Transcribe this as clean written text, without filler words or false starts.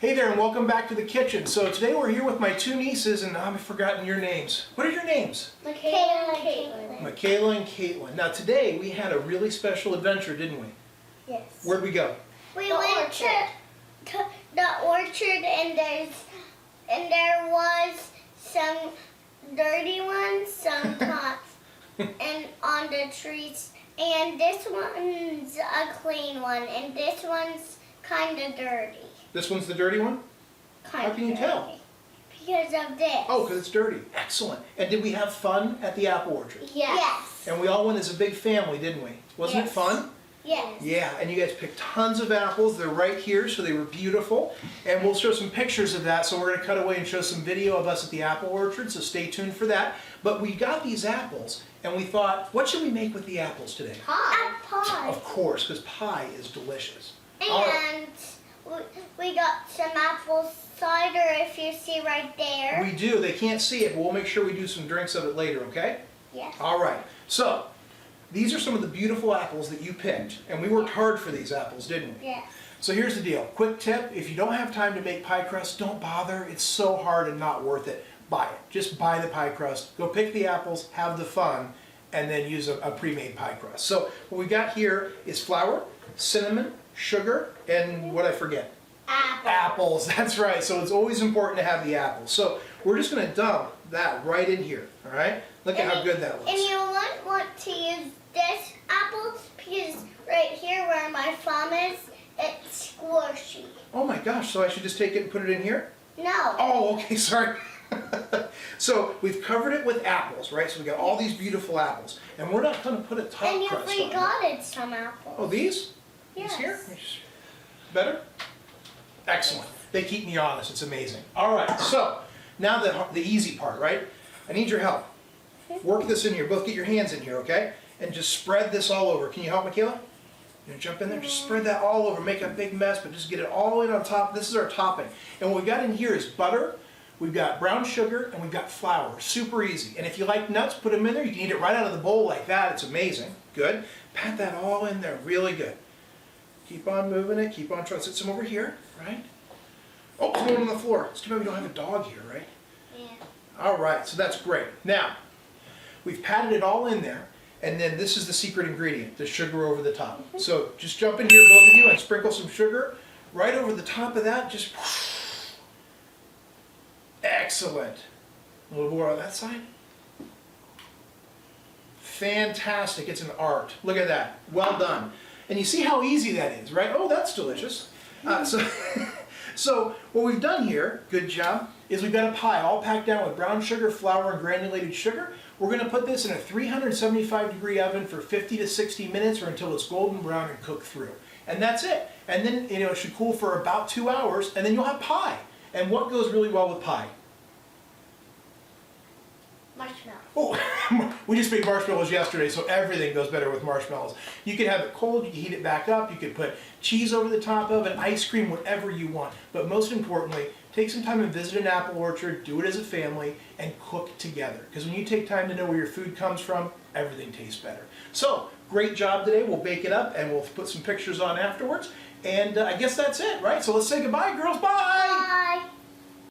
Hey there and welcome back to the kitchen. So today we're here with my two nieces and I've forgotten your names. What are your names? Michaela and Caitlin. Michaela and Caitlin. Now today we had a really special adventure, didn't we? Yes. Where'd we go? We went to the orchard and there was some dirty ones, some tops, and on the trees. And this one's a clean one, and this one's kind of dirty. This one's the dirty one? How can you tell? Because of this. Oh, because it's dirty. Excellent. And did we have fun at the apple orchard? Yes. And we all went as a big family, didn't we? Wasn't it fun? Yes. Yeah, and you guys picked tons of apples. They're right here, so they were beautiful. And we'll show some pictures of that, so we're going to cut away and show some video of us at the apple orchard, so stay tuned for that. But we got these apples, and we thought, what should we make with the apples today? Pie. Of course, because pie is delicious. And we got some apple cider, if you see right there. We do. They can't see it, but we'll make sure we do some drinks of it later, okay? Yes. All right. So, these are some of the beautiful apples that you picked, and we worked hard for these apples, didn't we? Yes. So here's the deal. Quick tip, if you don't have time to make pie crust, don't bother. It's so hard and not worth it. Buy it. Just buy the pie crust. Go pick the apples, have the fun, and then use a pre-made pie crust. So what we got here is flour, cinnamon, sugar, and what I forget? Apples. That's right. So it's always important to have the apples. So we're just going to dump that right in here. All right? Look at how good that looks. And you won't want to use this apple because right here where my thumb is, it's squishy. Oh my gosh, so I should just take it and put it in here? No. Oh, okay, sorry. So we've covered it with apples, right? So we got all these beautiful apples. And we're not going to put a top and you crust on it. forgot some apples. Oh, these? Yes. These here? Better? Excellent. They keep me honest. It's amazing. All right, so now the easy part, right? I need your help. Work this in here. Both get your hands in here, okay? And just spread this all over. Can you help, Michaela? You know, jump in there, just spread that all over. Make a big mess, but just get it all the way on top. This is our topping. And what we got in here is butter, we've got brown sugar, and we've got flour. Super easy. And if you like nuts, put them in there. You can eat it right out of the bowl like that. It's amazing. Good. Pat that all in there. Really good. Keep on moving it. Keep on trying to sit some over here, right? Oh, there's one on the floor. It's too bad we don't have a dog here, right? Yeah. All right, so that's great. Now, we've patted it all in there, and then this is the secret ingredient, the sugar over the top. So just jump in here, both of you, and sprinkle some sugar right over the top of that. Just excellent. A little more on that side. Fantastic. It's an art. Look at that. Well done. And you see how easy that is, right? Oh, that's delicious. So what we've done here, good job, is we've got a pie all packed down with brown sugar, flour, and granulated sugar. We're going to put this in a 375-degree oven for 50 to 60 minutes or until it's golden brown and cooked through. And that's it. And then, you know, it should cool for about 2 hours, and then you'll have pie. And what goes really well with pie? Marshmallow. Oh, we just made marshmallows yesterday, so everything goes better with marshmallows. You can have it cold, you can heat it back up, you can put cheese over the top of it, ice cream, whatever you want. But most importantly, take some time and visit an apple orchard, do it as a family, and cook together. Because when you take time to know where your food comes from, everything tastes better. So, great job today. We'll bake it up, and we'll put some pictures on afterwards. And I guess that's it, right? So let's say goodbye, girls. Bye! Bye.